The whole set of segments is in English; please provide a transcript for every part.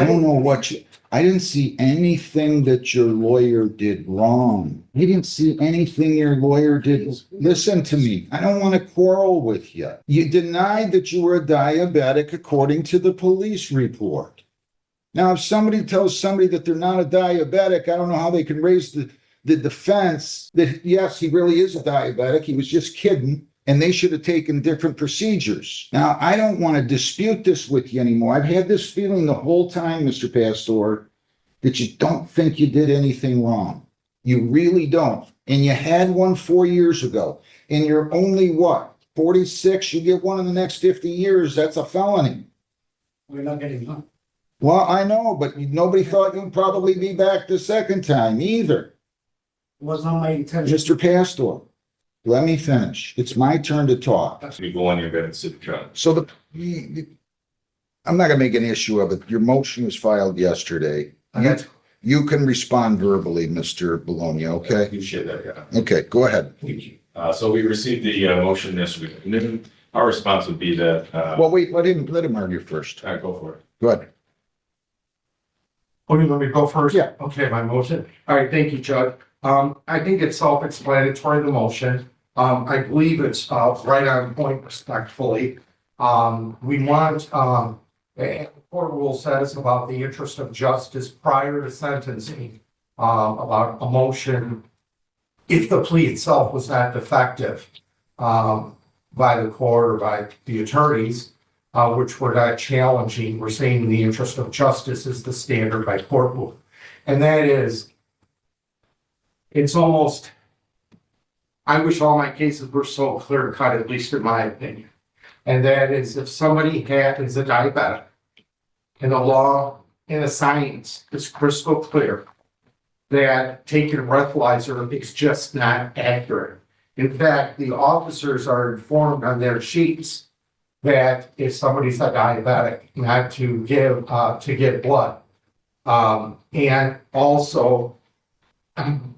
I don't know I didn't see anything that your lawyer did wrong. He didn't see anything your lawyer did. Listen to me. I don't want to quarrel with you. You denied that you were a diabetic according to the police report. Now, if somebody tells somebody that they're not a diabetic, I don't know how they can raise the defense that, yes, he really is a diabetic. He was just kidding. And they should have taken different procedures. Now, I don't want to dispute this with you anymore. I've had this feeling the whole time, Mr. Pastor, that you don't think you did anything wrong. You really don't. And you had one 4 years ago. And you're only what? 46? You get one in the next 50 years. That's a felony. We're not getting one. Well, I know, but nobody thought you'd probably be back the second time either. It was not my intention. Mr. Pastor, let me finish. It's my turn to talk. You go on your bed and sit down. So I'm not gonna make an issue of it. Your motion was filed yesterday. You can respond verbally, Mr. Bologna, I okay? appreciate that, yeah. Okay, go ahead. Thank you. So we received the motion yesterday afternoon. Our response would be that, Well, wait, let him argue first. all right, go for it. Go ahead. Oh, you want me to go first? Yeah. Okay, my motion. All right, thank you, Judge. I think it's self-explanatory, the motion. I believe it's right on point respectfully. We want, the court rule says about the interest of justice prior to sentencing, about a motion, if the plea itself was not defective, by the court or by the attorneys, which we're not challenging. We're saying the interest of justice is the standard by court rule. And that is, it's almost, I wish all my cases were so clear cut, at least in my opinion. And that is, if somebody is a diabetic, and the law and the science is crystal clear that taking a breathalyzer is just not accurate. In fact, the officers are informed on their sheets that if somebody's a diabetic, not to get blood. And also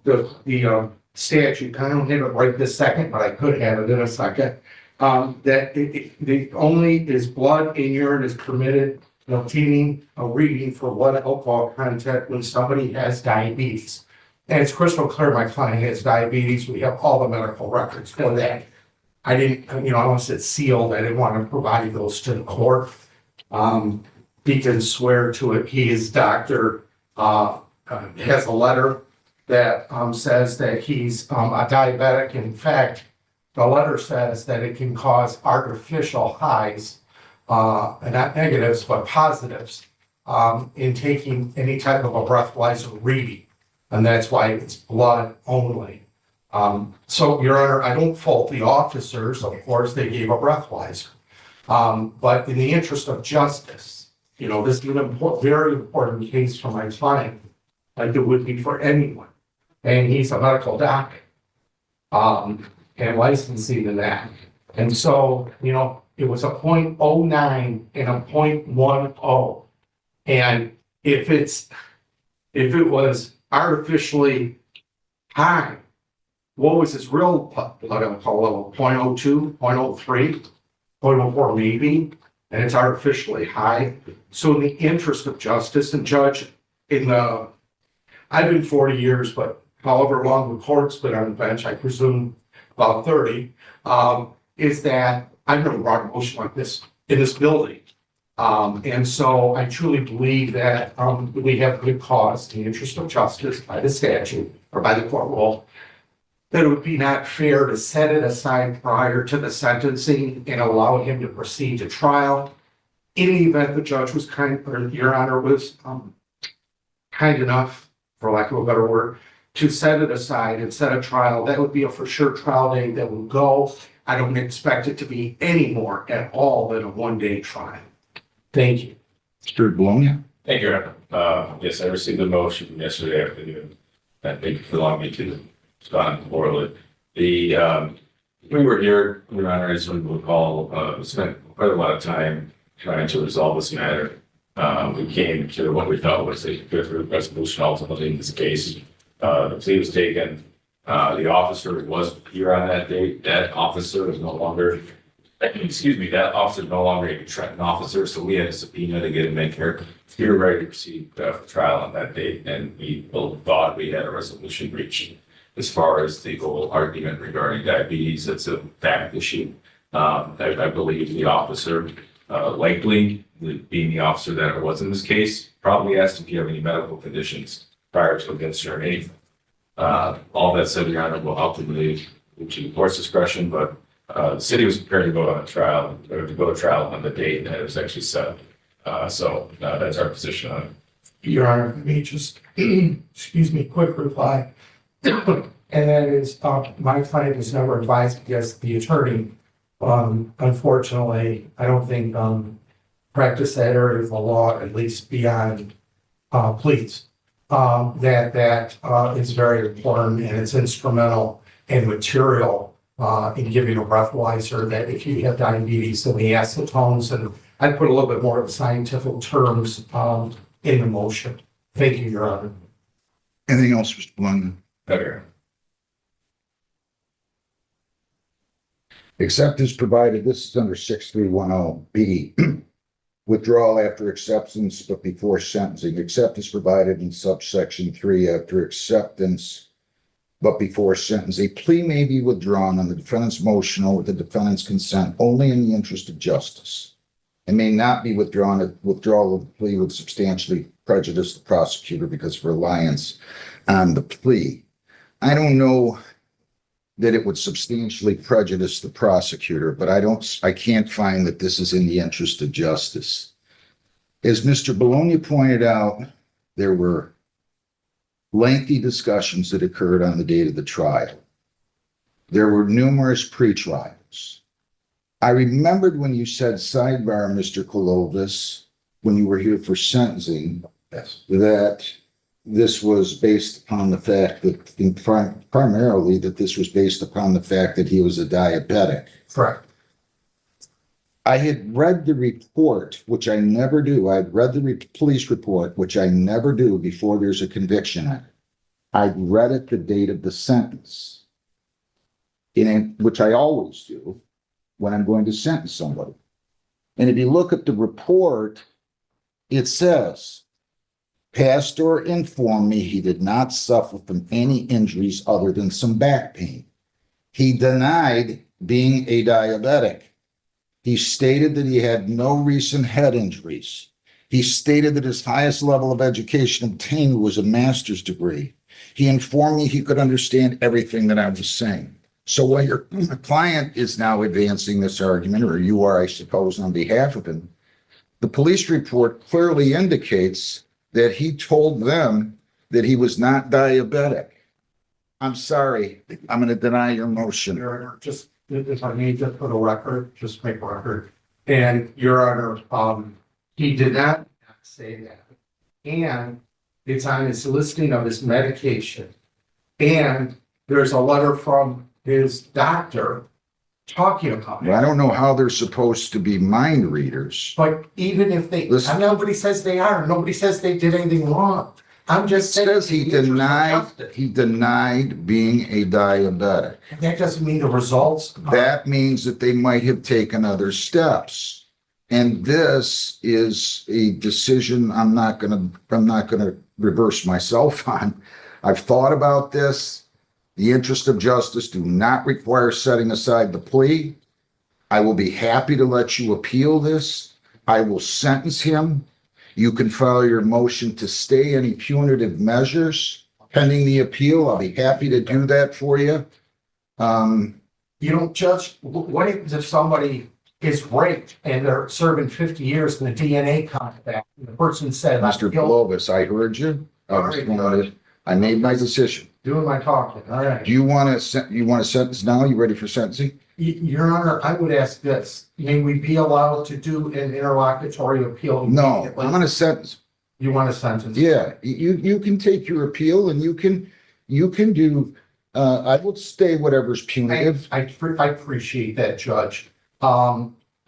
the statute, I don't have it right this second, but I could have it in a second. That the only is blood and urine is permitted, obtaining a reading for blood alcohol content when somebody has diabetes. And it's crystal clear my client has diabetes. We have all the medical records for that. I didn't, I almost said sealed. I didn't want to provide those to the court. He can swear to it. His doctor has a letter that says that he's a diabetic. In fact, the letter says that it can cause artificial highs, not negatives, but positives, in taking any type of a breathalyzer reading. And that's why it's blood only. So, Your Honor, I don't fault the officers. Of course, they gave a breathalyzer. But in the interest of justice, this is an very important case for my client, like it would be for anyone. And he's a medical doctor, and licensing in that. And so, it was a 0.09 and a 0.10. And if it was artificially high, what was his real blood alcohol level? 0.02, 0.03, 0.04 maybe, and it's artificially high. So in the interest of justice, and Judge, I've been 40 years, but however long the court's been on the bench, I presume about 30, is that I've never brought a motion like this in this building. And so I truly believe that we have good cause in the interest of justice by the statute or by the court rule, that it would be not fair to set it aside prior to the sentencing and allow him to proceed to trial. In the event the judge was Your Honor was kind enough, for lack of a better word, to set it aside and set a trial, that would be a for sure trial day that would go. I don't expect it to be any more at all than a one-day trial. Thank you. Mr. Bologna? Thank you, Your Honor. Yes, I received the motion yesterday afternoon. Thank you for allowing me to respond orally. We were here, Your Honor, as we would call, spent quite a lot of time trying to resolve this matter. We came to what we felt was a good resolution ultimately in this case. The plea was taken. The officer was here on that date. That officer is no longer excuse me, that officer no longer a Trenton officer, so we had a subpoena to get him in here. We were ready to proceed for trial on that date, and we both thought we had a resolution reached. As far as the whole argument regarding diabetes, it's a fact issue. I believe the officer, likely being the officer that it was in this case, probably asked if you have any medical conditions prior to administering anything. All that said, Your Honor, will ultimately, to the court's discretion, but the city was prepared to go on a trial, or to go to trial on the date that it was actually set. So that's our position on it. Your Honor, let me just, excuse me, quick reply. And that is, my client was never advised against the attorney. Unfortunately, I don't think, practice that area of the law, at least beyond, pleas. That is very important, and it's instrumental and material, in giving a breathalyzer that if you have diabetes, then the acetones, and I put a little bit more of scientific terms, in the motion. Thank you, Your Honor. Anything else, Mr. Blunden? Better. Except as provided, this is under 6310B. Withdrawal after acceptance but before sentencing, except as provided in subsection 3 after acceptance but before sentence. A plea may be withdrawn on the defendant's motion or with the defendant's consent only in the interest of justice. It may not be withdrawn if withdrawal of the plea would substantially prejudice the prosecutor because of reliance on the plea. I don't know that it would substantially prejudice the prosecutor, but I can't find that this is in the interest of justice. As Mr. Bologna pointed out, there were lengthy discussions that occurred on the date of the trial. There were numerous pre-trials. I remembered when you said sidebar, Mr. Kolovis, when you were here for sentencing, Yes. that this was based upon the fact that primarily that this was based upon the fact that he was a diabetic. Correct. I had read the report, which I never do. I'd read the police report, which I never do before there's a conviction on it. I'd read it the date of the sentence, which I always do when I'm going to sentence somebody. And if you look at the report, it says, Pastor informed me he did not suffer from any injuries other than some back pain. He denied being a diabetic. He stated that he had no recent head injuries. He stated that his highest level of education obtained was a master's degree. He informed me he could understand everything that I was saying. So while your client is now advancing this argument, or you are, I suppose, on behalf of him, the police report clearly indicates that he told them that he was not diabetic. I'm sorry, I'm going to deny your motion. Your Honor, just if I may just put a record, just make a record. And Your Honor, he did not say that. And it's on his listing of his medication. And there's a letter from his doctor talking about it. I don't know how they're supposed to be mind readers. But even if they, Listen. nobody says they are, nobody says they did anything wrong. I'm It just saying. says he denied being a diabetic. That doesn't mean the results. That means that they might have taken other steps. And this is a decision I'm not gonna reverse myself on. I've thought about this. The interest of justice do not require setting aside the plea. I will be happy to let you appeal this. I will sentence him. You can file your motion to stay any punitive measures pending the appeal. I'll be happy to do that for you. You don't judge, what if somebody is raped and they're serving 50 years and the DNA comes back and the person said, Mr. Globus, I heard you. I made my decision. Doing my talking, all right. Do you want to sentence now? You ready for sentencing? Your Honor, I would ask this, may we be allowed to do an interlocutory appeal? No, immediately? I'm going to sentence. You want a sentence? Yeah, you can take your appeal and you can do, I will stay whatever's punitive. I appreciate that, Judge.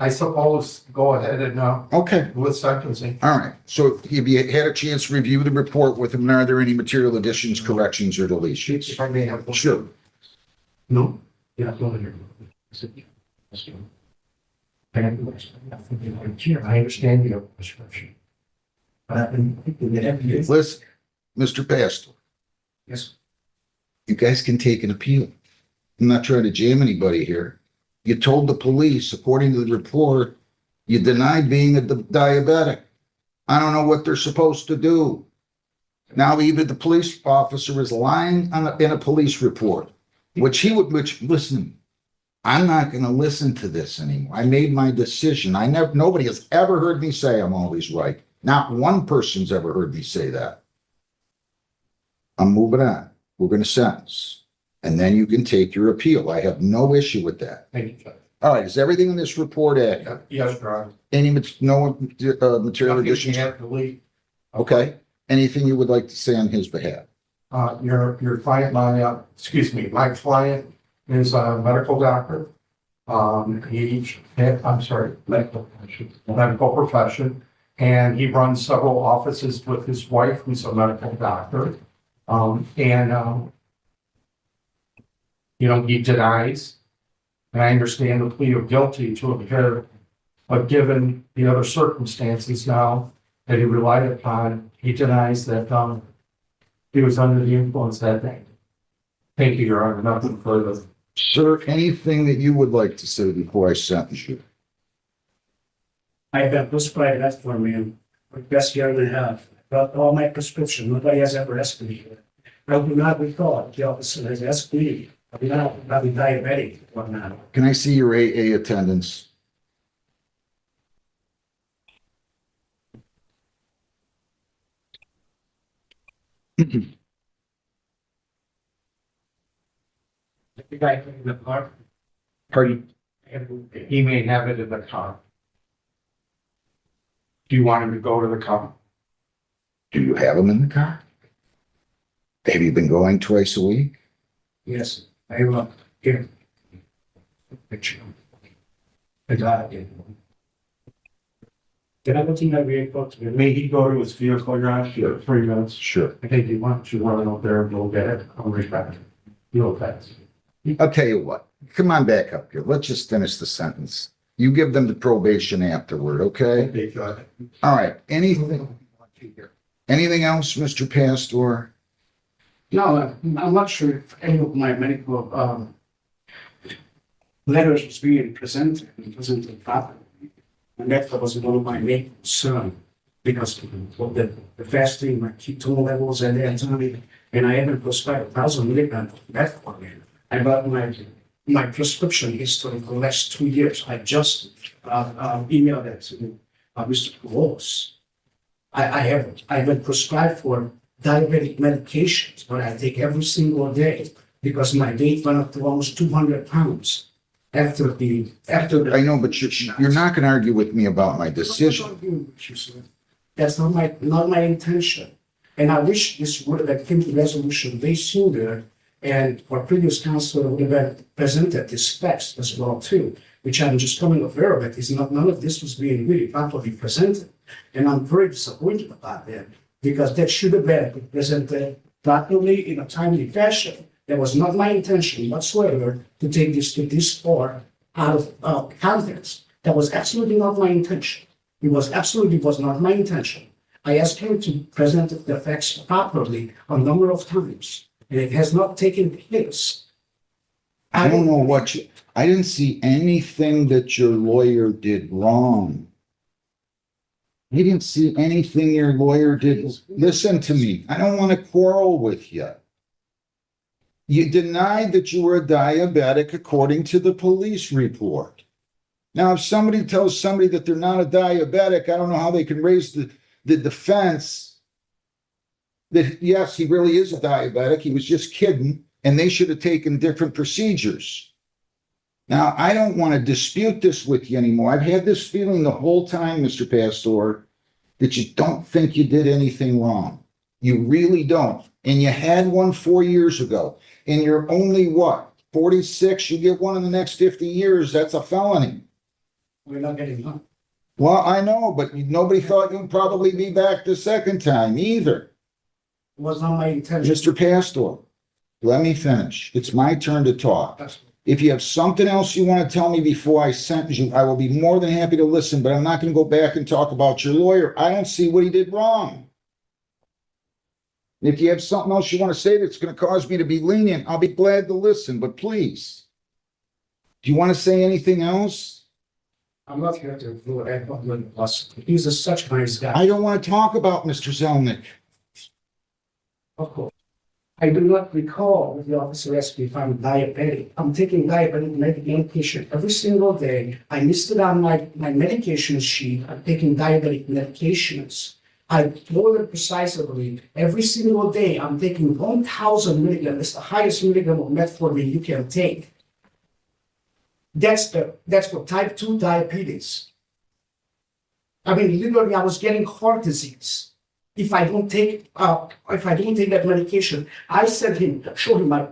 I suppose, go ahead and, Okay, with sentencing. all right. So have you had a chance to review the report with him? And are there any material additions, corrections, or deletions? If I may have. Sure. No? Yeah, go ahead. I understand your prescription. Listen, Mr. Pastor, Yes. you guys can take an appeal. I'm not trying to jam anybody here. You told the police, according to the report, you denied being a diabetic. I don't know what they're supposed to do. Now even the police officer is lying in a police report, which listen, I'm not going to listen to this anymore. I made my decision. Nobody has ever heard me say I'm always right. Not one person's ever heard me say that. I'm moving on. We're going to sentence. And then you can take your appeal. I have no issue with that. Thank you, Judge. All right, is everything in this report accurate? Yes, Your Honor. No material Nothing you additions? have to leave. Okay. Anything you would like to say on his behalf? Your client, my client is a medical doctor. Medical profession, and he runs several offices with his wife, who's a medical doctor. He denies, and I understand the plea of guilty to appear, but given the other circumstances now that he relied upon, he denies that, he was under the influence that day. Thank you, Your Honor, nothing further. Sir, anything that you would like to say before I sentence you? I've been prescribed metformin for the past year and a half. Got all my prescription. Nobody has ever asked me. I do not recall the officer has asked me. I'm not diabetic or not. Can I see your AA attendance? I think I have it in the car. Pardon? He may have it in the car. Do you want him to go to the car? Do you have them in the car? Have you been going twice a week? Yes, I have here. Picture. I got it. Can I go to my vehicle? May he go to his vehicle, Your Honor? Sure. 3 minutes. Sure. I think you want to run out there and go get it. I'll reach back. You'll fast. I'll tell you what. Come on back up here. Let's just finish the sentence. You give them the probation afterward, okay? Okay, Judge. All right. Anything else, Mr. Pastor? No, I'm not sure if any of my medical letters was being presented properly. And that was one of my main concern because of the fasting, my ketone levels at that time, and I haven't prescribed 1,000 milligrams of metformin. I got my prescription history for the last 2 years. I just emailed that to Mr. Gross. I've been prescribed for diabetic medications, but I take every single day because my weight went up to almost 200 pounds after the. I know, but you're not going to argue with me about my decision. That's not my intention. And I wish this would have came to resolution way sooner. And our previous counselor would have presented this text as well too, which I'm just coming aware of it, is none of this was being really properly presented. And I'm very disappointed about that because that should have been presented properly in a timely fashion. That was not my intention whatsoever to take this far out of context. That was absolutely not my intention. It was not my intention. I asked him to present the facts properly a number of times, and it has not taken place. I don't know I didn't see anything that your lawyer did wrong. I didn't see anything your lawyer did. Listen to me. I don't want to quarrel with you. You denied that you were a diabetic according to the police report. Now, if somebody tells somebody that they're not a diabetic, I don't know how they can raise the defense that, yes, he really is a diabetic. He was just kidding, and they should have taken different procedures. Now, I don't want to dispute this with you anymore. I've had this feeling the whole time, Mr. Pastor, that you don't think you did anything wrong. You really don't. And you had one 4 years ago. And you're only what? 46? You get one in the next 50 years. That's a felony. We're not getting one. Well, I know, but nobody thought you'd probably be back the second time either. It was not my intention. Mr. Pastor, let me finish. It's my turn to talk. If you have something else you want to tell me before I sentence you, I will be more than happy to listen, but I'm not going to go back and talk about your lawyer. I don't see what he did wrong. If you have something else you want to say that's going to cause me to be lenient, I'll be glad to listen, but please. Do you want to say anything else? I'm not here to do anyone plus. He's such a nice guy. I don't want to talk about Mr. Zelnick. Of course. I do not recall the officer asked me if I'm diabetic. I'm taking diabetic medication every single day. I listed on my medication sheet. I'm taking diabetic medications. I told it precisely every single day. I'm taking 1,000 milligrams. It's the highest milligram of metformin you can take. That's for type 2 diabetes. I mean, literally, I was getting heart disease if I don't take that medication. I said show him my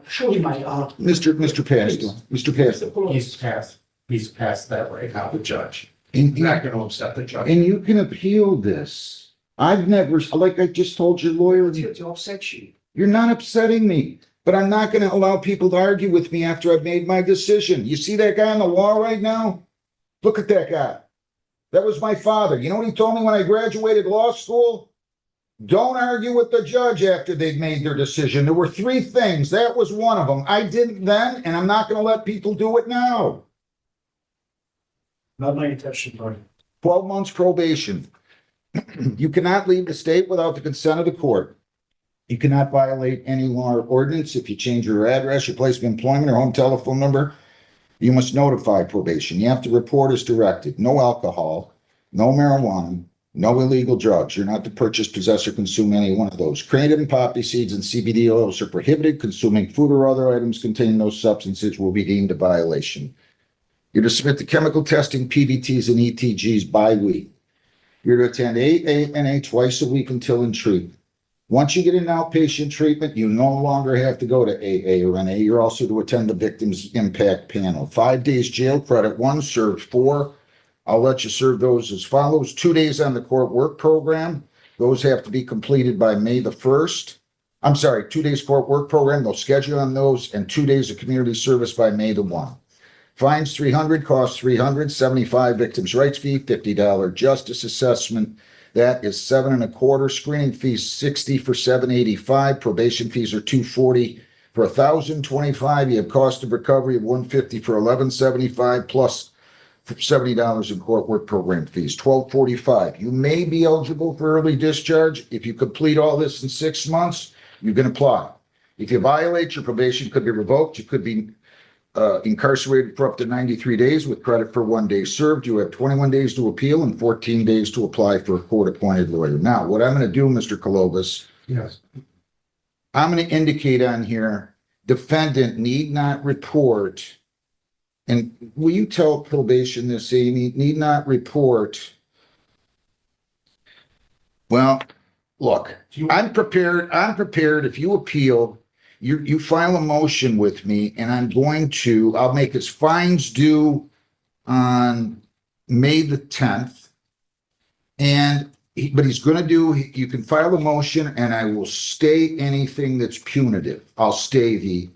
Mr. Pastor. He's passed that right now, the judge. And, Not gonna upset the judge. and you can appeal this. I've never, like I just told your lawyer, to upset you. you're not upsetting me, but I'm not going to allow people to argue with me after I've made my decision. You see that guy on the wall right now? Look at that guy. That was my father. You know what he told me when I graduated law school? Don't argue with the judge after they've made their decision. There were 3 things. That was one of them. I didn't then, and I'm not going to let people do it now. Not my intention, Tony. 12 months probation. You cannot leave the state without the consent of the court. You cannot violate any law or ordinance. If you change your address, your place of employment, or home telephone number, you must notify probation. You have to report as directed. No alcohol, no marijuana, no illegal drugs. You're not to purchase, possess, or consume any one of those. Creative and poppy seeds and CBD oils are prohibited. Consuming food or other items containing those substances will be deemed a violation. You're to submit to chemical testing, PBTs, and ETGs bi-week. You're to attend AA twice a week until in treatment. Once you get an outpatient treatment, you no longer have to go to AA or NA. You're also to attend the Victims Impact Panel. 5 days jail credit, 1 served 4. I'll let you serve those as follows. 2 days on the court work program. Those have to be completed by May the 1st. I'm sorry, 2 days court work program. They'll schedule on those, and 2 days of community service by May the 1. Fines $300, costs $300, $75 victims' rights fee, $50 justice assessment. That is 7 1/4. Screening fees $60 for 785. Probation fees are $240 for 1,025. You have cost of recovery of $150 for 1,175 plus $70 in court work program fees, $1,245. You may be eligible for early discharge. If you complete all this in 6 months, you can apply. If you violate, your probation could be revoked. You could be incarcerated for up to 93 days with credit for 1 day served. You have 21 days to appeal and 14 days to apply for a court-appointed lawyer. Now, what I'm going to do, Mr. Kolobus, Yes. I'm going to indicate on here, defendant need not report, and will you tell probation this, Amy, need not report. Well, look, I'm prepared if you appeal, you file a motion with me, and I'll make his fines due on May the 10th. But you can file a motion and I will stay anything that's punitive. I'll stay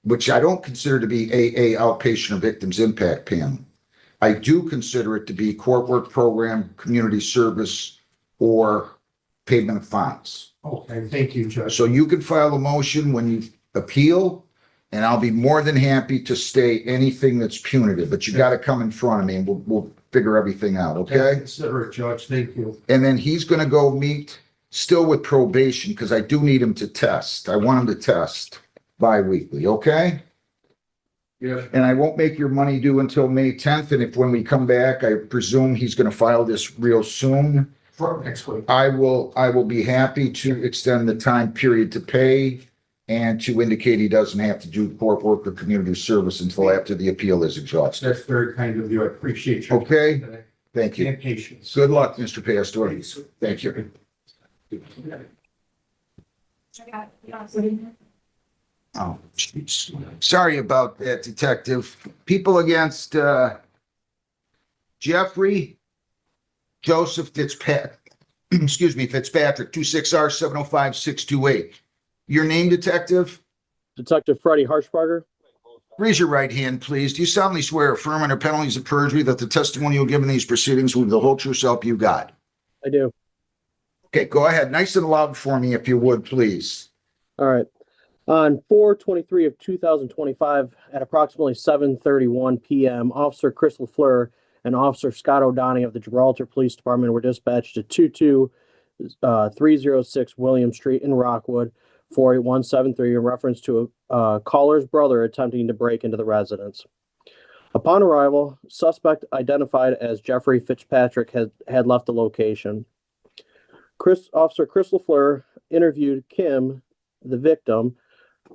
which I don't consider to be AA outpatient or victims impact panel. I do consider it to be court work program, community service, or payment of fines. Okay, thank you, Judge. So you can file a motion when you appeal, and I'll be more than happy to stay anything that's punitive, but you got to come in front of me and we'll figure everything out, okay? Consider it, Judge. Thank you. And then he's going to go meet still with probation because I do need him to test. I want him to test bi-weekly, okay? Yes. And I won't make your money due until May 10th. And when we come back, I presume he's going to file this real soon. For next week. I will be happy to extend the time period to pay and to indicate he doesn't have to do court work or community service until after the appeal is exhausted. That's very kind of you. I appreciate your Okay, time thank you. and patience. Good luck, Mr. Pastor. Thank you. Oh, jeez. Sorry about that, Detective. People against Jeffrey Joseph Fitzpatrick, Fitzpatrick, 26R705628. Your name, Detective? Detective Freddie Harshbarger. Raise your right hand, please. Do you solemnly swear or affirm under penalties of perjury that the testimony you'll give in these proceedings will be the whole true self you got? I do. Okay, go ahead. Nice and loud for me, if you would, please. All right. On 4/23 of 2025, at approximately 7:31 p.m., Officer Chris LaFleur and Officer Scott O'Donnell of the Gibraltar Police Department were dispatched to 22306 William Street in Rockwood, 48173, in reference to a caller's brother attempting to break into the residence. Upon arrival, suspect identified as Jeffrey Fitzpatrick had left the location. Officer Chris LaFleur interviewed Kim, the victim,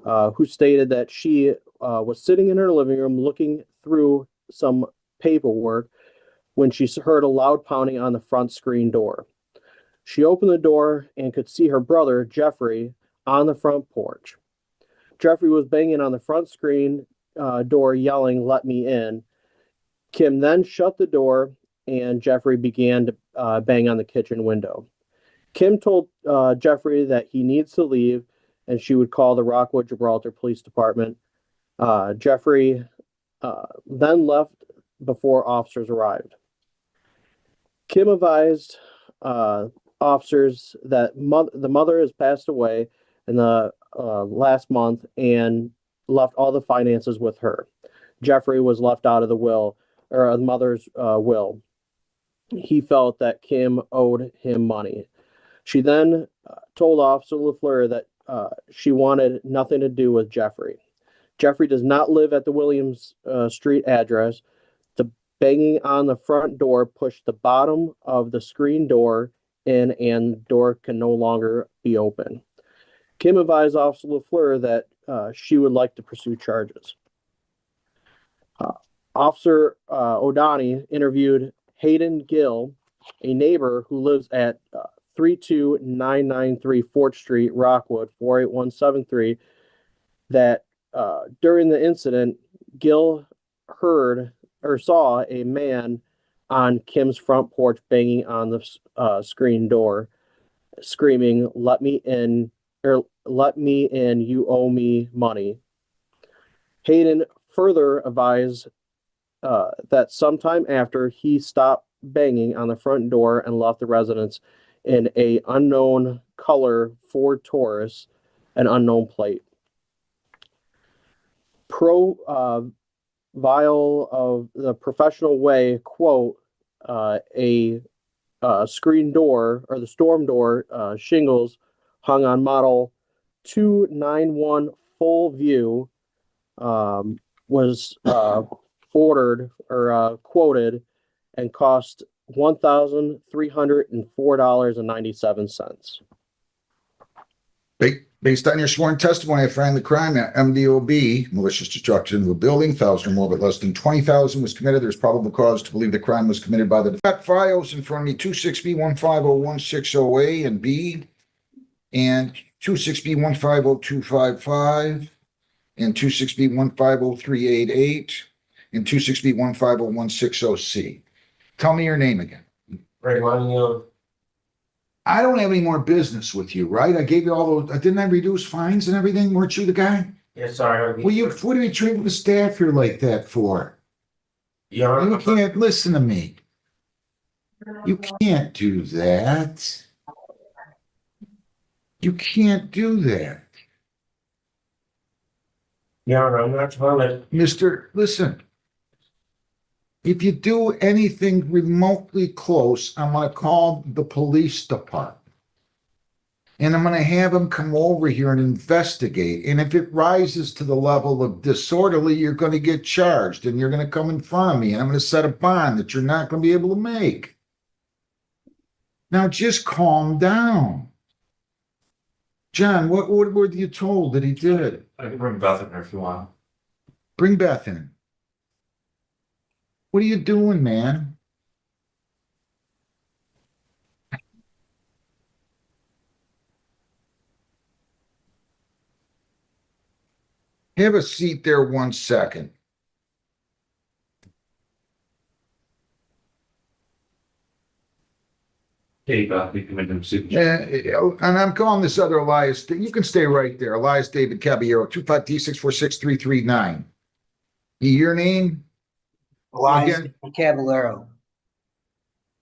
who stated that she was sitting in her living room looking through some paperwork when she heard a loud pounding on the front screen door. She opened the door and could see her brother, Jeffrey, on the front porch. Jeffrey was banging on the front screen door, yelling, "Let me in." Kim then shut the door and Jeffrey began to bang on the kitchen window. Kim told Jeffrey that he needs to leave and she would call the Rockwood Gibraltar Police Department. Jeffrey then left before officers arrived. Kim advised officers that the mother has passed away in the last month and left all the finances with her. Jeffrey was left out of the will, or the mother's will. He felt that Kim owed him money. She then told Officer LaFleur that she wanted nothing to do with Jeffrey. Jeffrey does not live at the Williams Street address. The banging on the front door pushed the bottom of the screen door in and the door can no longer be open. Kim advised Officer LaFleur that she would like to pursue charges. Officer O'Donnell interviewed Hayden Gill, a neighbor who lives at 32993 Fort Street, Rockwood, 48173, that during the incident, Gill heard or saw a man on Kim's front porch banging on the screen door, screaming, "Let me in," or "Let me in, you owe me money." Hayden further advised that sometime after he stopped banging on the front door and left the residence in a unknown color Ford Taurus, an unknown plate. Vial of the professional way, quote, a screen door or the storm door shingles hung on model 291 full view was ordered or quoted and cost $1,304.97. Based on your sworn testimony, I find the crime at MDOB, malicious destruction of a building, 1,000 or more, but less than 20,000 was committed. There's probable cause to believe the crime was committed by the files in front of me, 26B150160A and B, and 26B150255, and 26B150388, and 26B150160C. Tell me your name again. Right, I don't have any more business with you, right? I gave you all those, didn't I reduce fines and everything? Weren't you the guy? yeah, sorry. What are you treating the staff here like that for? You can't listen to me. You can't do that. You can't do that. Yeah, I'm not trying to. Mister, listen. If you do anything remotely close, I'm going to call the police department. And I'm going to have them come over here and investigate. And if it rises to the level of disorderly, you're going to get charged and you're going to come in front of me. And I'm going to set a bond that you're not going to be able to make. Now just calm down. John, what were you told that he did? I can bring Beth in there if you want. Bring Beth in. What are you doing, man? Have a seat there 1 second. Hey, Beth, you can make them soup. And I'm calling this other Elias. You can stay right there. Elias David Caballero, 25D646339. Your name? Elias Again? Caballero.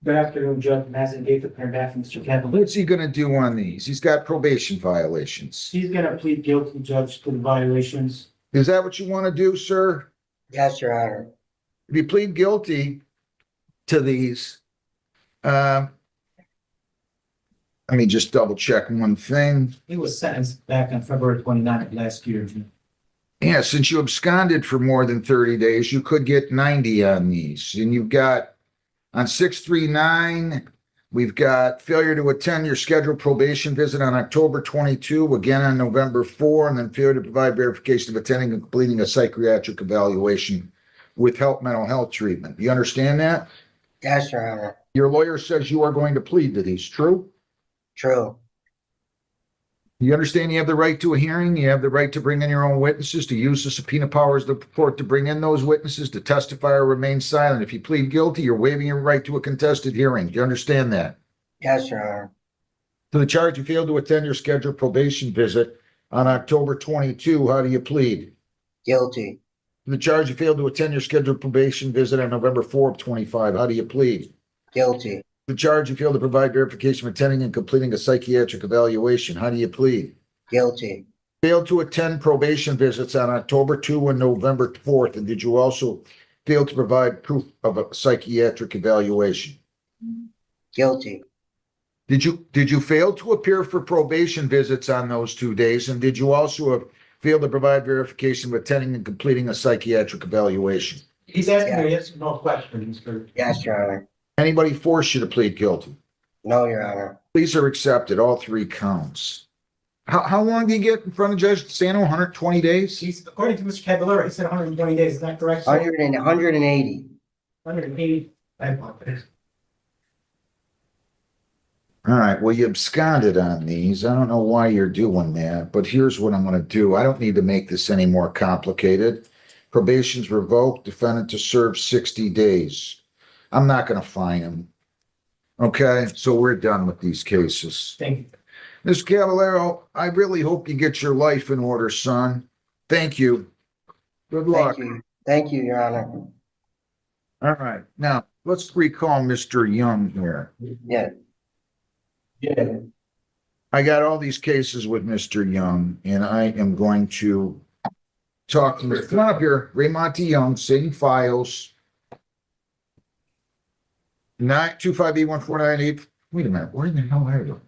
Good afternoon, Judge Mazin, prepared back from Mr. Kevin. What's he gonna do on these? He's got probation violations. He's gonna plead guilty, Judge, to the violations. Is that what you want to do, sir? Yes, Your Honor. If you plead guilty to these, let me just double check one thing. He was sentenced back on February 29th of last year. Yeah, since you absconded for more than 30 days, you could get 90 on these. And you've got on 639, we've got failure to attend your scheduled probation visit on October 22, again on November 4, and then failure to provide verification of attending and completing a psychiatric evaluation with mental health treatment. You understand that? Yes, Your Honor. Your lawyer says you are going to plead to these, true? True. You understand you have the right to a hearing, you have the right to bring in your own witnesses, to use the subpoena powers of the court to bring in those witnesses, to testify or remain silent. If you plead guilty, you're waiving your right to a contested hearing. Do you understand that? Yes, Your Honor. To the charge you failed to attend your scheduled probation visit on October 22, how do you plead? Guilty. To the charge you failed to attend your scheduled probation visit on November 4 of 25, how do you plead? Guilty. The charge you failed to provide verification of attending and completing a psychiatric evaluation, how do you plead? Guilty. Failed to attend probation visits on October 2 and November 4th, and did you also fail to provide proof of a psychiatric evaluation? Guilty. Did you fail to appear for probation visits on those 2 days, and did you also have failed to provide verification of attending and completing a psychiatric evaluation? He's asking a yes or no question, Mr. Yes, Your Honor. Anybody force you to plead guilty? No, Your Honor. Pleas are accepted, all 3 counts. How long do you get in front of Judge Sano? 120 days? He's, according to Mr. Caballero, he said 120 days, is that correct? sir? 180. 180. I apologize. All right, well, you absconded on these. I don't know why you're doing that, but here's what I'm gonna do. I don't need to make this any more complicated. Probation's revoked, defendant to serve 60 days. I'm not gonna fine him. Okay, so we're done with these cases. Thank you. Mr. Caballero, I really hope you get your life in order, son. Thank you. Good luck. Thank you. Thank you, Your Honor. All right, now, let's recall Mr. Young here. Yeah. Yeah. I got all these cases with Mr. Young, and I am going to talk to him. Come on up here, Raymonte Young, same files. 925B1498. Wait a minute, where the hell are you?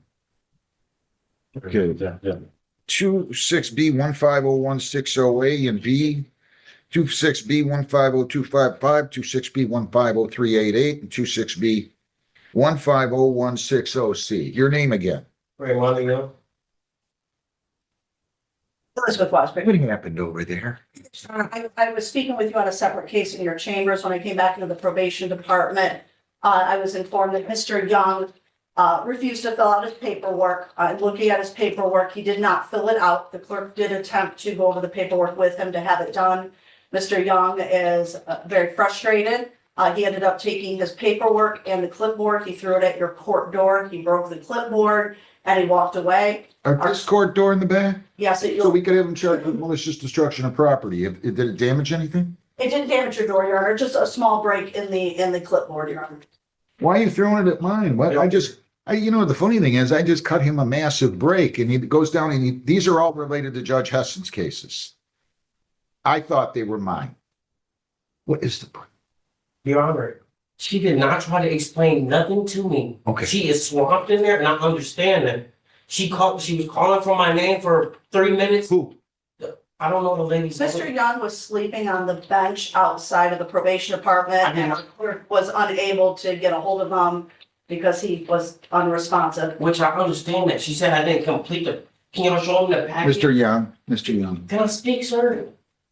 Okay. 26B150160A and B, 26B150255, 26B150388, and 26B150160C. Your name again? Raymond, you Elizabeth Washburn. What happened over there? I was speaking with you on a separate case in your chambers when I came back into the probation department. I was informed that Mr. Young refused to fill out his paperwork. Looking at his paperwork, he did not fill it out. The clerk did attempt to go over the paperwork with him to have it done. Mr. Young is very frustrated. He ended up taking his paperwork and the clipboard. He threw it at your court door. He broke the clipboard and he walked away. This court door in the back? Yes, So we could have him charged with malicious destruction of property. Did it damage anything? it didn't damage your door, Your Honor, just a small break in the clipboard, Your Honor. Why are you throwing it at mine? What, the funny thing is, I just cut him a massive break and he goes down and these are all related to Judge Hessen's cases. I thought they were mine. What is the, Your Honor, she did not try to explain nothing to me. Okay. She is swamped in there and I understand that. She was calling for my name for 3 minutes. who? I don't know the lady's name. Mr. Young was sleeping on the bench outside of the probation department and the clerk was unable to get a hold of him because he was unresponsive. Which I understand that. She said I didn't complete the, can y'all show me the package? Mr. Young. Can I speak, sir?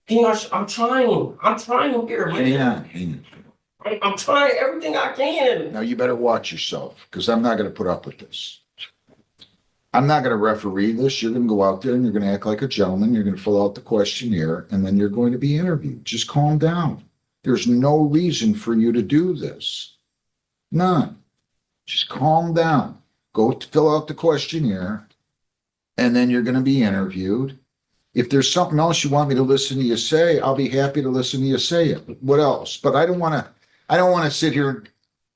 Can y'all, I'm trying here. Hang on. I'm trying everything I can. Now you better watch yourself because I'm not going to put up with this. I'm not going to referee this. You're going to go out there and you're going to act like a gentleman. You're going to fill out the questionnaire and then you're going to be interviewed. Just calm down. There's no reason for you to do this. None. Just calm down. Go fill out the questionnaire and then you're going to be interviewed. If there's something else you want me to listen to you say, I'll be happy to listen to you say it. What else? But I don't want to sit here.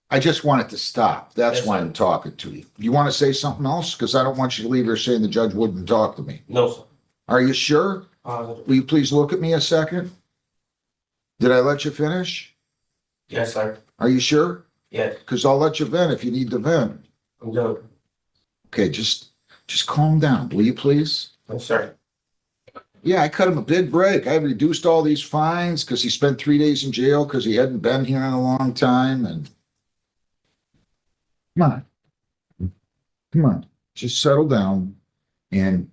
I just want it to stop. That's Yes, why sir. I'm talking to you. You want to say something else? Because I don't want you to leave here saying the judge wouldn't talk to me. No, sir. Are you sure? Will you please look at me a second? Did I let you finish? Yes, sir. Are you sure? Yes, Because I'll let you vent if you need to vent. I'm done. Okay, just calm down, will you please? Yes, sir. Yeah, I cut him a big break. I reduced all these fines because he spent 3 days in jail because he hadn't been here in a long time and come on, just settle down and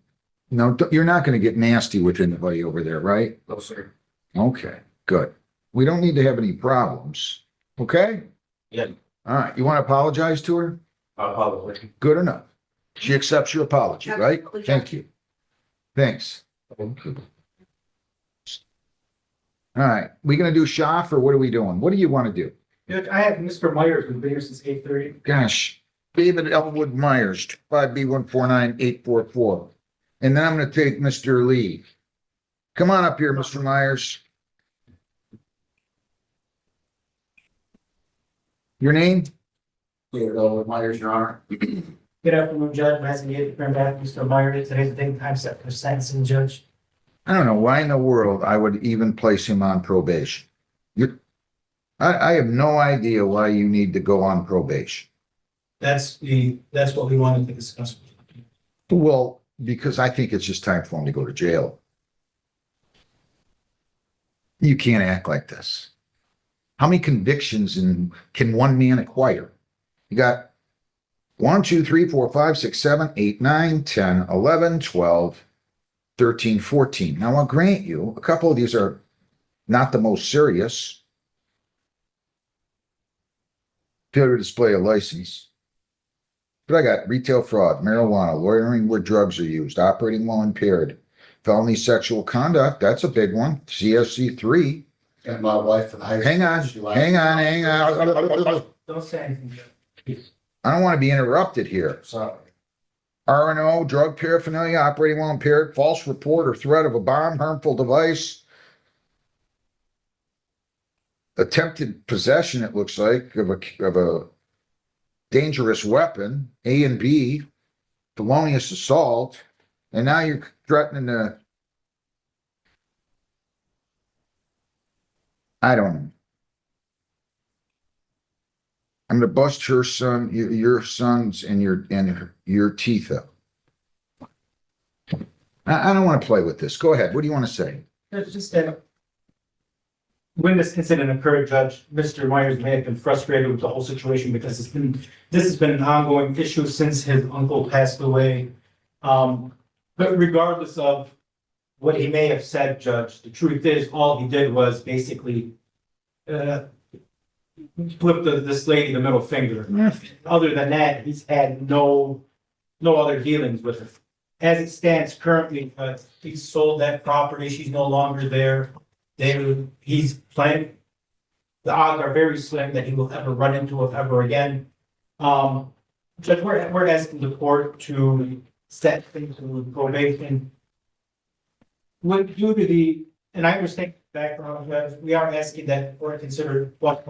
no, you're not going to get nasty with anybody over there, right? No, sir. Okay, good. We don't need to have any problems. Okay? Yeah. All right. You want to apologize to her? I'll probably. Good enough. She accepts your apology, right? Absolutely. Thank you. Thanks. All right. We gonna do Schaff or what are we doing? What do you want to do? Judge, I have Mr. Myers who's been here since 8:30. Gosh, David Elwood Myers, 5B149844. And then I'm gonna take Mr. Lee. Come on up here, Mr. Myers. Your name? David Elwood Myers, Your Honor. Good afternoon, Judge. Nice to meet you. Mr. Myers. Today's the date and time set for sentencing, Judge. I don't know why in the world I would even place him on probation. I have no idea why you need to go on probation. That's what we wanted to discuss. Well, because I think it's just time for him to go to jail. You can't act like this. How many convictions can one man acquire? You got 1, 2, 3, 4, 5, 6, 7, 8, 9, 10, 11, 12, 13, 14. Now, I'll grant you, a couple of these are not the most serious. Failure to display a license. But I got retail fraud, marijuana, loitering where drugs are used, operating while impaired, felony sexual conduct, that's a big one, CSC 3. And my wife and I. Hang on. Don't say anything, Judge. I don't want to be interrupted here. Sorry. R&O, drug paraphernalia, operating while impaired, false report or threat of a bomb, harmful device. Attempted possession, it looks like, of a dangerous weapon, A and B, felonious assault, and now you're threatening to. I don't know. I'm gonna bust your sons and your teeth up. I don't want to play with this. Go ahead. What do you want to say? Judge, just when this incident occurred, Judge, Mr. Myers may have been frustrated with the whole situation because this has been an ongoing issue since his uncle passed away. But regardless of what he may have said, Judge, the truth is, all he did was basically flip this lady the middle finger. Other than that, he's had no other dealings with her. As it stands currently, he's sold that property. She's no longer there. He's playing. The odds are very slim that he will ever run into her ever again. Judge, we're asking the court to set things to probation. Due to and I understand the background, Judge, we are asking that the court consider what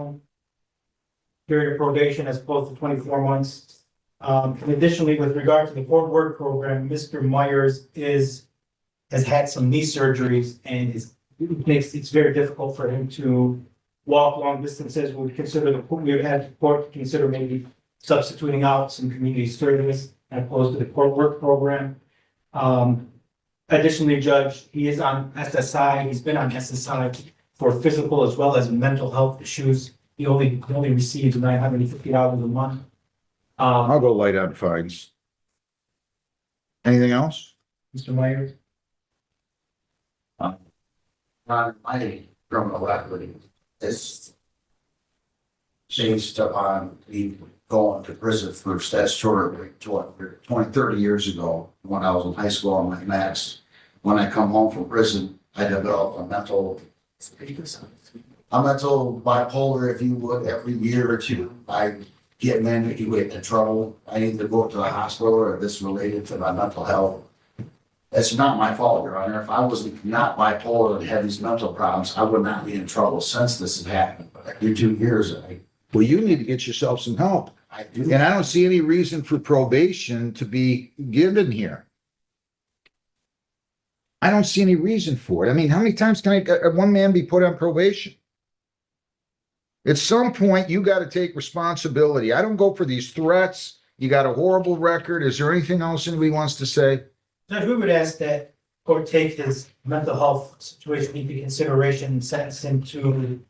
period of probation as opposed to 24 months. And additionally, with regard to the court work program, Mr. Myers has had some knee surgeries and it's very difficult for him to walk long distances. We would have the court consider maybe substituting out some community service as opposed to the court work program. Additionally, Judge, he is on SSI. He's been on SSI for physical as well as mental health issues. He only receives $950 a month. I'll go light on fines. Anything else? Mr. Myers? My criminal equity is changed upon me going to prison for statutory 30 years ago when I was in high school on my max. When I come home from prison, I develop a mental bipolar, if you would, every year or two. I get in trouble. I either go to the hospital or this related to my mental health. It's not my fault, Your Honor. If I was not bipolar and had these mental problems, I would not be in trouble since this has happened. But after 2 years, Well, you need to get yourself some help. I do. And I don't see any reason for probation to be given here. I don't see any reason for it. I mean, how many times can one man be put on probation? At some point, you got to take responsibility. I don't go for these threats. You got a horrible record. Is there anything else anybody wants to say? Judge, we would ask that court take his mental health situation into consideration and sentence him to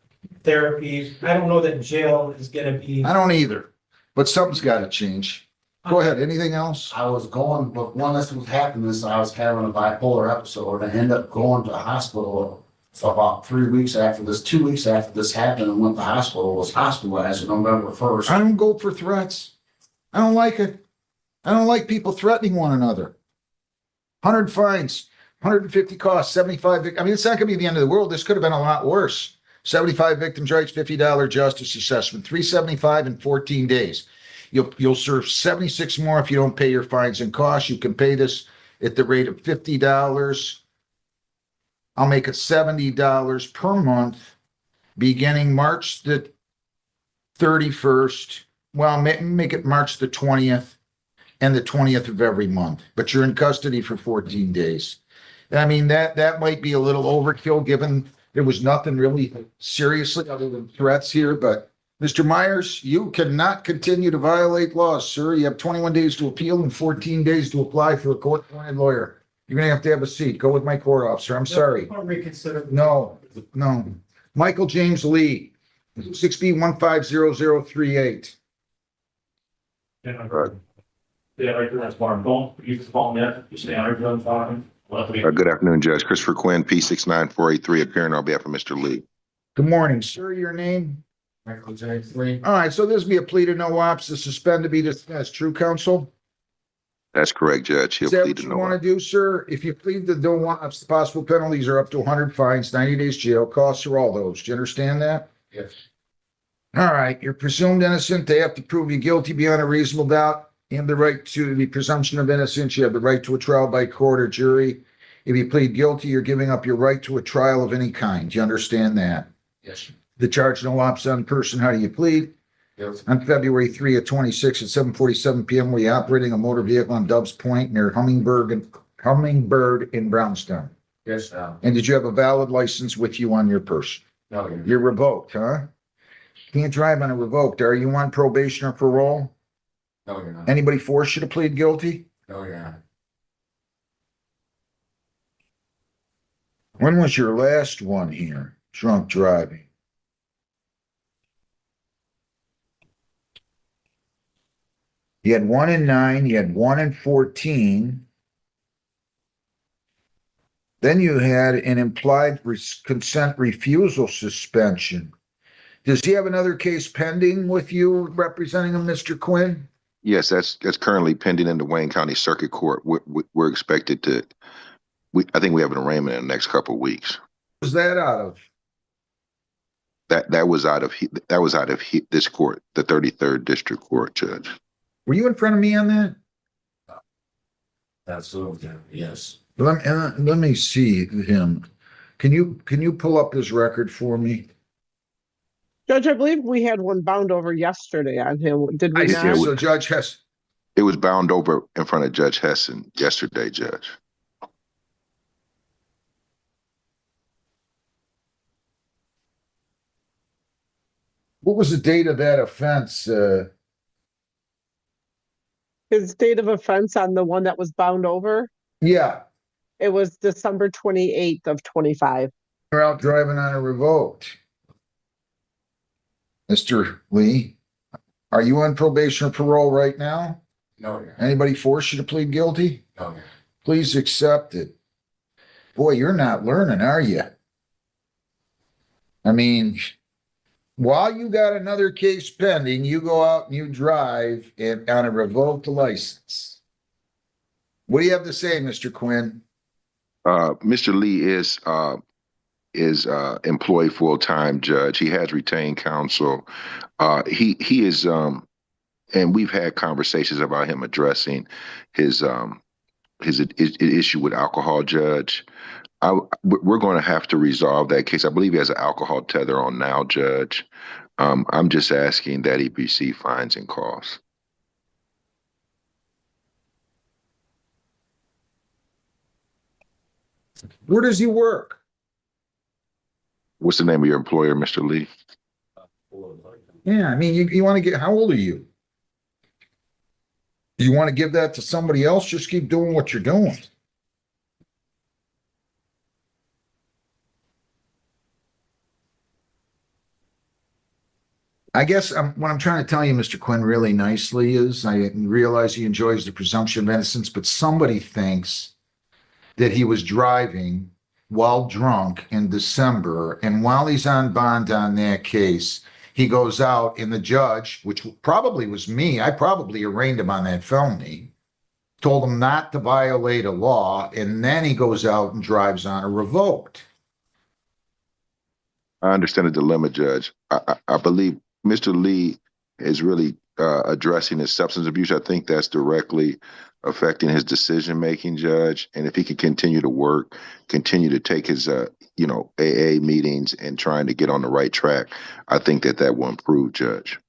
therapy. I don't know that jail is gonna be. I don't either, but something's got to change. Go ahead. Anything else? I was going, but when this was happening, I was having a bipolar episode. I ended up going to the hospital for about 3 weeks after this, 2 weeks after this happened, and went to the hospital, was hospitalized on November 1st. I don't go for threats. I don't like it. I don't like people threatening one another. 100 fines, 150 costs, 75. I mean, it's not going to be the end of the world. This could have been a lot worse. 75 victims' rights, $50 justice assessment, 375 in 14 days. You'll serve 76 more if you don't pay your fines and costs. You can pay this at the rate of $50. I'll make it $70 per month, beginning March the 31st. Well, make it March the 20th and the 20th of every month, but you're in custody for 14 days. I mean, that might be a little overkill given there was nothing really seriously other than threats here, but Mr. Myers, you cannot continue to violate laws, sir. You have 21 days to appeal and 14 days to apply for a court-appointed lawyer. You're gonna have to have a seat. Go with my court officer. I'm sorry. Or reconsider. No. Michael James Lee, 6B150038. Yeah, right there, that's Mark. Don't use the phone yet. You stay on your phone talking. Good afternoon, Judge. Christopher Quinn, P69483, appearing on behalf of Mr. Lee. Good morning, sir. Your name? Michael James Lee. All right, so this will be a plea to no ops, to suspend to be dismissed. True, counsel? That's correct, Judge. He'll Is that plead what to you no want ops. to do, sir? If you plead to no ops, the possible penalties are up to 100 fines, 90 days jail, costs are all those. Do you understand that? Yes. All right, you're presumed innocent. They have to prove you guilty beyond a reasonable doubt. You have the right to the presumption of innocence. You have the right to a trial by court or jury. If you plead guilty, you're giving up your right to a trial of any kind. Do you understand that? Yes. The charge no ops on person. How do you plead? Yes. On February 3 of 26 at 7:47 p.m. were you operating a motor vehicle on Doves Point near Hummingbird in Brownstown? Yes, no. And did you have a valid license with you on your person? No, You're revoked, huh? Can't drive on a revoked. Are you on probation or parole? no, you're not. Anybody force you to plead guilty? No, you're not. When was your last one here? Drunk driving. You had 1 in 9, you had 1 in 14. Then you had an implied consent refusal suspension. Does he have another case pending with you representing him, Mr. Quinn? Yes, that's currently pending in the Wayne County Circuit Court. We're expected to, I think we have an arraignment in the next couple of weeks. What was that out of? That was out of this court, the 33rd District Court, Judge. Were you in front of me on that? Absolutely, yes. Let me see him. Can you pull up his record for me? Judge, I believe we had one bound over yesterday on him. Did we I see. not? So Judge Hess. It was bound over in front of Judge Hessen yesterday, Judge. What was the date of that offense? His date of offense on the one that was bound over? Yeah, It was December 28th of 25. you're out driving on a revoked. Mr. Lee, are you on probation or parole right now? No, you're not. Anybody force you to plead guilty? No, you're not. Please accept it. Boy, you're not learning, are you? I mean, while you got another case pending, you go out and you drive on a revoked license. What do you have to say, Mr. Quinn? Mr. Lee is employed full-time, Judge. He has retained counsel. He is, and we've had conversations about him addressing his his issue with alcohol, Judge. We're going to have to resolve that case. I believe he has an alcohol tether on now, Judge. I'm just asking that he receive fines and costs. Where does he work? What's the name of your employer, Mr. Lee? Yeah, I mean, you want to get, how old are you? Do you want to give that to somebody else? Just keep doing what you're doing. I guess what I'm trying to tell you, Mr. Quinn, really nicely is I realize he enjoys the presumption of innocence, but somebody thinks that he was driving while drunk in December, and while he's on bond on that case, he goes out and the judge, which probably was me, I probably arraigned him on that felony, told him not to violate a law, and then he goes out and drives on a revoked. I understand the dilemma, Judge. I believe Mr. Lee is really addressing his substance abuse. I think that's directly affecting his decision making, Judge. And if he can continue to work, continue to take his AA meetings and trying to get on the right track, I think that will improve, Judge.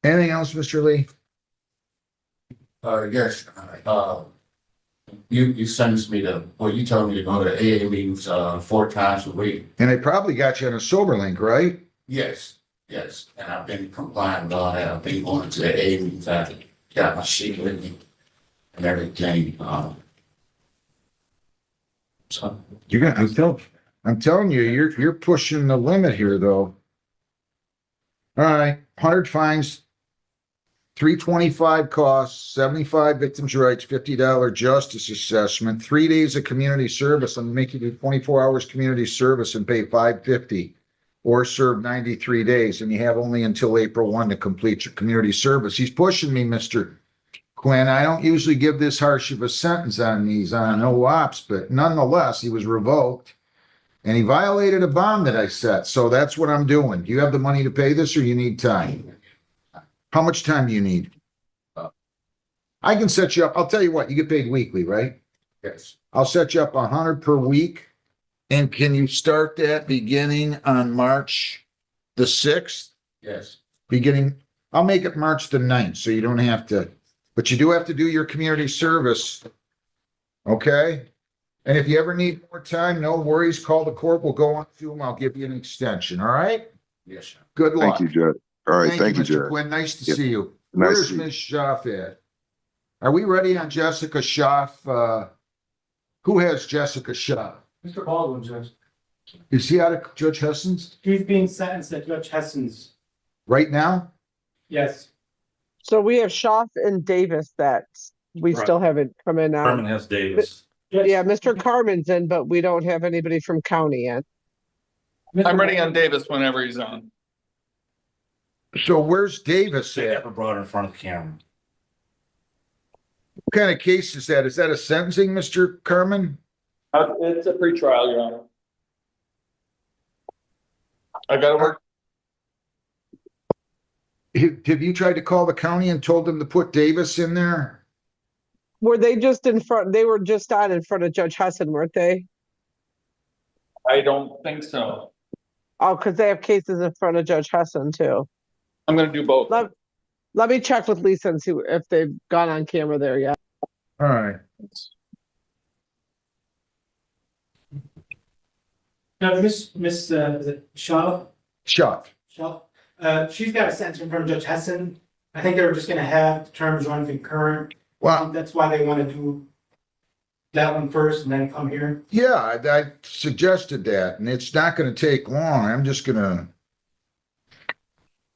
Anything else, Mr. Lee? Yes, you sentenced me to, well, you told me to go to AA meetings, 4 times a week. And they probably got you on a sober link, right? Yes, and I've been compliant with all that. I've been going to the AA meetings. I got my sheet with me and everything. So You're gonna, I'm telling you, you're pushing the limit here, though. All right, 100 fines, 325 costs, 75 victims' rights, $50 justice assessment, 3 days of community service. I'm making you 24 hours community service and pay $550, or serve 93 days, and you have only until April 1 to complete your community service. He's pushing me, Mr. Quinn. I don't usually give this harsh of a sentence on these on no ops, but nonetheless, he was revoked and he violated a bond that I set. So that's what I'm doing. Do you have the money to pay this or you need time? How much time do you need? I can set you up. I'll tell you what, you get paid weekly, right? yes, I'll set you up 100 per week. And can you start that beginning on March the 6th? yes, I'll make it March the 9th, so you don't have to, but you do have to do your community service. Okay? And if you ever need more time, no worries, call the court. We'll go on through them. I'll give you an extension, all right? yes, sir. Good luck. Thank you, Judge. All right, thank you, Mr. Judge. Quinn. Nice to Yep. see you. Nice to Where's see you. Ms. Schaff at? Are we ready on Jessica Schaff? Who has Jessica Schaff? Mr. Baldwin, Judge. Is he out of Judge Hessen's He's being sentenced at Judge Hessen's. right now? Yes. So we have Schaff and Davis that we Right. still haven't come in Herman on. has Davis. Yeah, Mr. Carmen's in, but we don't have anybody from county yet. I'm ready on Davis whenever he's on. So where's Davis Say at? that brought in front of the camera. What kind of case is that? Is that a sentencing, Mr. Carmen? It's a pretrial, Your Honor. I gotta work. Have you tried to call the county and told them to put Davis in there? Were they just in front? They were just on in front of Judge Hessen, weren't they? I don't think so. Oh, because they have cases in front of Judge Hessen too. I'm gonna do both. Let me check with Lisa and see if they've gone on camera there yet. All right. Now, Miss, is it Shaw? Schaff. Shaw? She's got a sentence in front of Judge Hessen. I think they were just gonna have terms run concurrent. Well, That's why they want to do that one first and then come here. yeah, I suggested that, and it's not going to take long. I'm just going to.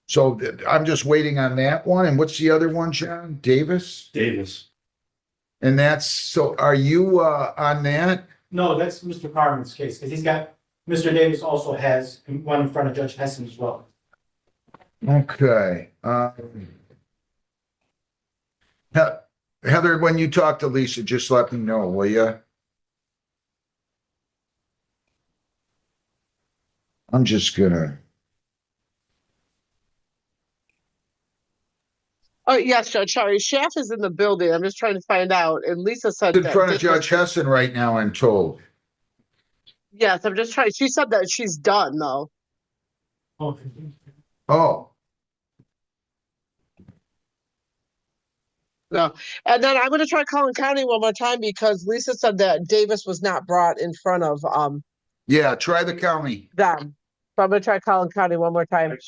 So I'm just waiting on that one. And what's the other one, John? Davis? Davis. And that's, so are you on that? No, that's Mr. Carmen's case, because he's got, Mr. Davis also has one in front of Judge Hessen as well. Okay. Heather, when you talk to Lisa, just let me know, will you? I'm just gonna. Oh, yes, Judge, sorry. Schaff is in the building. I'm just trying to find out. And Lisa said In that front of Davis- Judge Hessen right now, I'm told. Yes, I'm just trying. She said that she's done though. Oh, No. And then I'm gonna try calling County one more time because Lisa said that Davis was not brought in front of yeah, try the county. them. So I'm gonna try calling County one more time.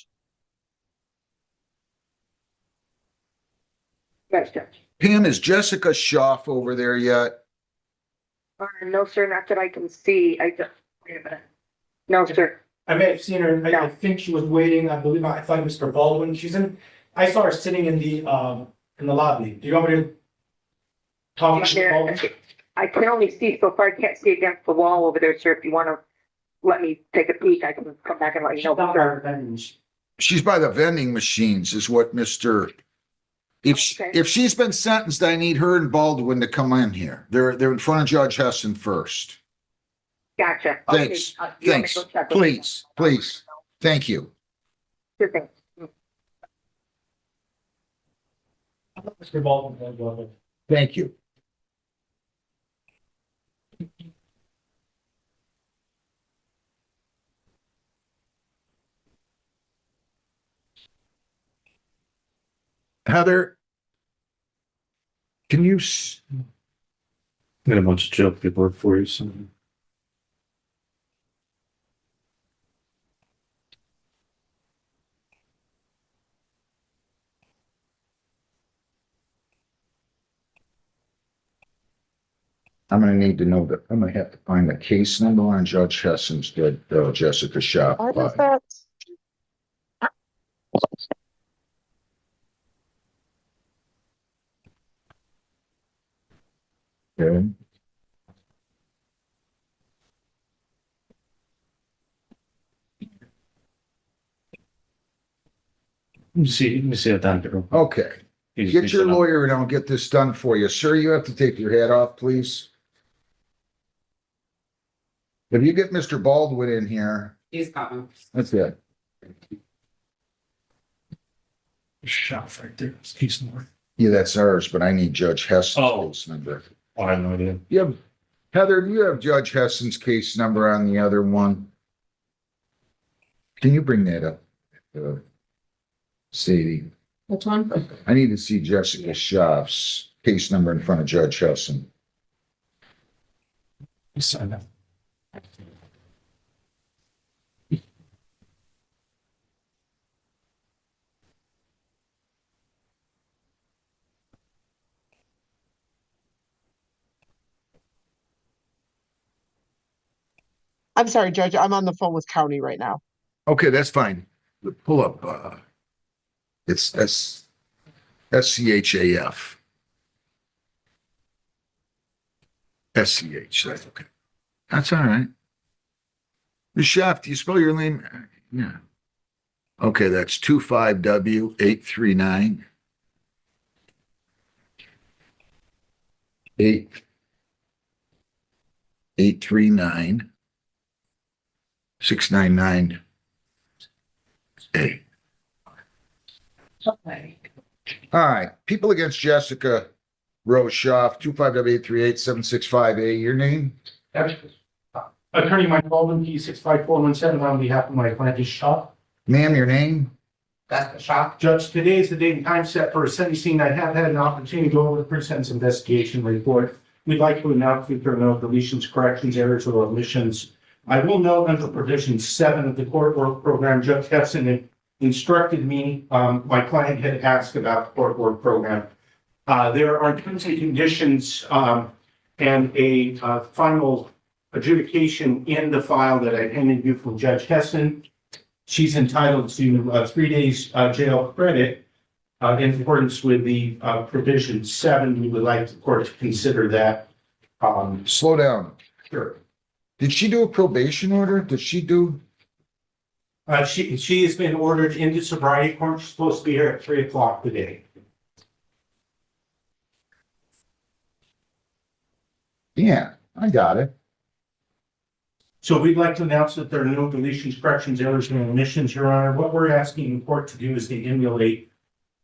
Yes, Judge. Pam, is Jessica Schaff over there yet? No, sir, not that I can see. Wait a minute. No, sir. I may have seen her, I No. think she was waiting, I believe, I thought Mr. Baldwin, I saw her sitting in the lobby. Do you want me to talk to Mr. Baldwin? I can only see so far. I can't see against the wall over there, sir. If you want to let me take a peek, I can come back and let you know. Sir. She's by the vending machines is what Mr. Okay. If she's been sentenced, I need her and Baldwin to come in here. They're in front of Judge Hessen first. Gotcha. Thanks. Okay. You want me Thanks. to go check with Please, please. Thank you. Sure thing. Mr. Baldwin. Thank you. Heather, can you? Got a bunch of jail paperwork for you, so. I'm gonna need to know I'm gonna have to find the case number on Judge Hessen's dead, Jessica Schaff. What is that? Okay. Let me see that down here. Okay. Get your lawyer and I'll get this done for you. Sir, you have to take your hat off, please. If you get Mr. Baldwin in here, He's coming. that's it. Shop right there. Case number. Yeah, that's ours, but I need Judge Hessen's Oh. case number. Oh, I have no idea. You have, Heather, do you have Judge Hessen's case number on the other one? Can you bring that up? Sadie, Which one? I need to see Jessica Schaff's case number in front of Judge Hessen. Sign that. I'm sorry, Judge. I'm on the phone with County right now. Okay, that's fine. Pull up, it's SCHAF. SCH, that's okay. That's all right. Ms. Schaff, do you spell your name? Yeah. Okay, that's 25W839. 839 699 A. Okay. All right, people against Jessica Rose Schaff, 25W838-765A, your name? Attorney Mike Baldwin, P 65417 on behalf of my client shop. Ma'am, your name? That's the shop. Judge, today is the date and time set for a sentencing. I have had an opportunity to go over the pre-sentence investigation report. We'd like to announce if there are no deletions, corrections, errors, or omissions. I will note under provision 7 of the court work program, Judge Hefson instructed me, my client had asked about the court work program. There are terms and conditions and a final adjudication in the file that I handed you from Judge Hessen. She's entitled to 3 days jail credit in accordance with the provision 7. We would like the court to consider that. Slow down. Sure. Did she do a probation order? Did she do? She has been ordered into sobriety court. She's supposed to be here at 3 o'clock today. Yeah, I got it. So we'd like to announce that there are no deletions, corrections, errors, and omissions, Your Honor. What we're asking the court to do is to emulate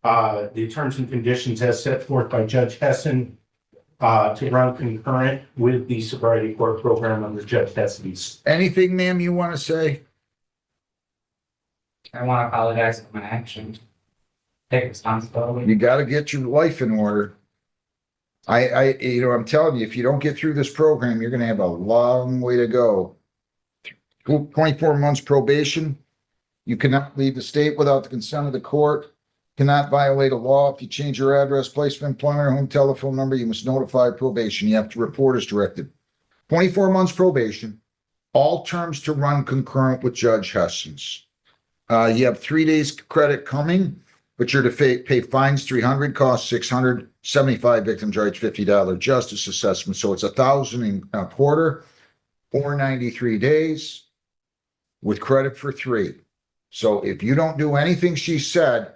the terms and conditions as set forth by Judge Hessen to run concurrent with the sobriety court program under Judge Hessen's. Anything, ma'am, you want to say? I want to apologize for my actions. Take responsibility. You got to get your life in order. I'm telling you, if you don't get through this program, you're going to have a long way to go. 24 months probation. You cannot leave the state without the consent of the court. Cannot violate a law. If you change your address, place of employment, or home telephone number, you must notify probation. You have to report as directed. 24 months probation. All terms to run concurrent with Judge Hessen's. You have 3 days credit coming, but you're to pay fines $300, costs $600, 75 victim charge $50 justice assessment. So it's $1,000 in a quarter or 93 days with credit for 3. So if you don't do anything she said,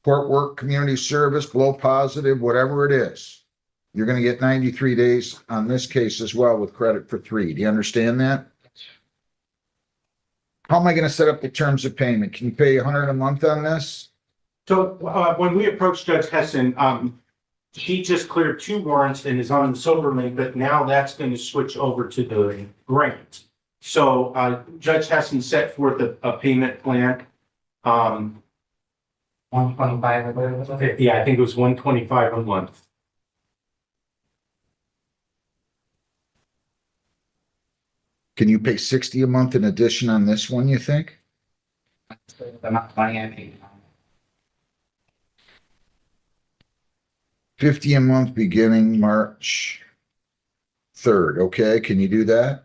court work, community service, blow positive, whatever it is, you're going to get 93 days on this case as well with credit for 3. Do you understand that? How am I going to set up the terms of payment? Can you pay $100 a month on this? So when we approached Judge Hessen, she just cleared 2 warrants and is on the sober lane, but now that's going to switch over to the grant. So Judge Hessen set forth a payment plan. 125. Yeah, I think it was $125 a month. Can you pay $60 a month in addition on this one, you think? The amount of money I paid. $50 a month beginning March 3rd. Okay, can you do that?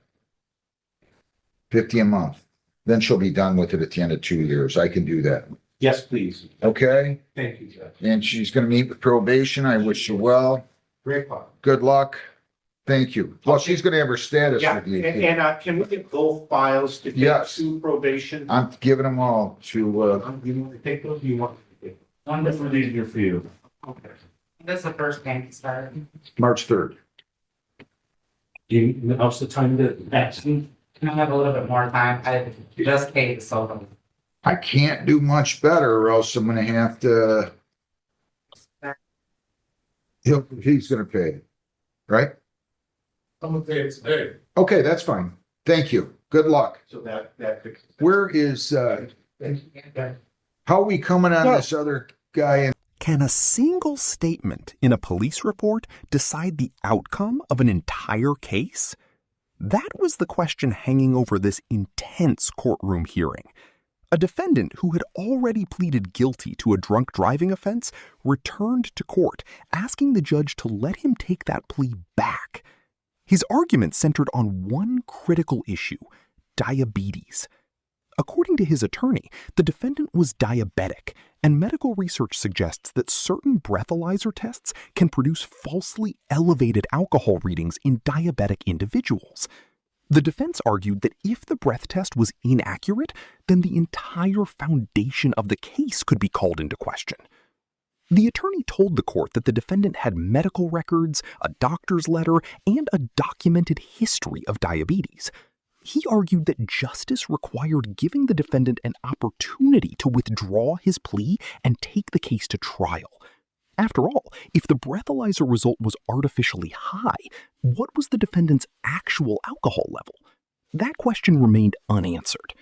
$50 a month. Then she'll be done with it at the end of 2 years. I can do that. Yes, please. Okay, Thank you, Judge. and she's going to meet with probation. I wish you well. Great luck. Good luck. Thank you. Well, she's going to have her status Yeah, review. and can we get both files to take Yes. to probation? I'm giving them all to, You want to take those? Do you want to take? One different easier for you. Okay. This is the first payment started. March 3rd. Do you, now's the time to ask? Can I have a little bit more time? I just paid the soda. I can't do much better or else I'm going to have to. He's going to pay, right? I'm gonna pay it today. Okay, that's fine. Thank you. Good luck. So that fixes it. Where is, how are we coming on this other guy? Can a single statement in a police report decide the outcome of an entire case? That was the question hanging over this intense courtroom hearing. A defendant who had already pleaded guilty to a drunk driving offense returned to court, asking the judge to let him take that plea back. His argument centered on one critical issue: diabetes. According to his attorney, the defendant was diabetic, and medical research suggests that certain breathalyzer tests can produce falsely elevated alcohol readings in diabetic individuals. The defense argued that if the breath test was inaccurate, then the entire foundation of the case could be called into question. The attorney told the court that the defendant had medical records, a doctor's letter, and a documented history of diabetes. He argued that justice required giving the defendant an opportunity to withdraw his plea and take the case to trial. After all, if the breathalyzer result was artificially high, what was the defendant's actual alcohol level? That question remained unanswered.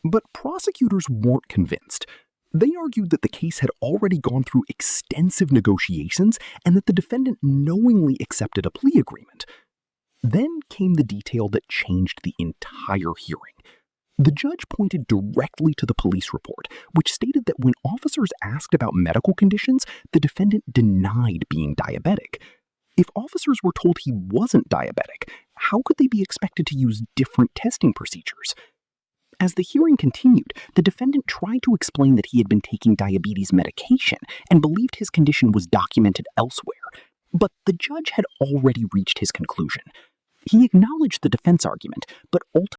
But prosecutors weren't convinced. They argued that the case had already gone through extensive negotiations and that the defendant knowingly accepted a plea agreement. Then came the detail that changed the entire hearing. The judge pointed directly to the police report, which stated that when officers asked about medical conditions, the defendant denied being diabetic. If officers were told he wasn't diabetic, how could they be expected to use different testing procedures? As the hearing continued, the defendant tried to explain that he had been taking diabetes medication and believed his condition was documented elsewhere. But the judge had already reached his conclusion. He acknowledged the defense argument, but ultimately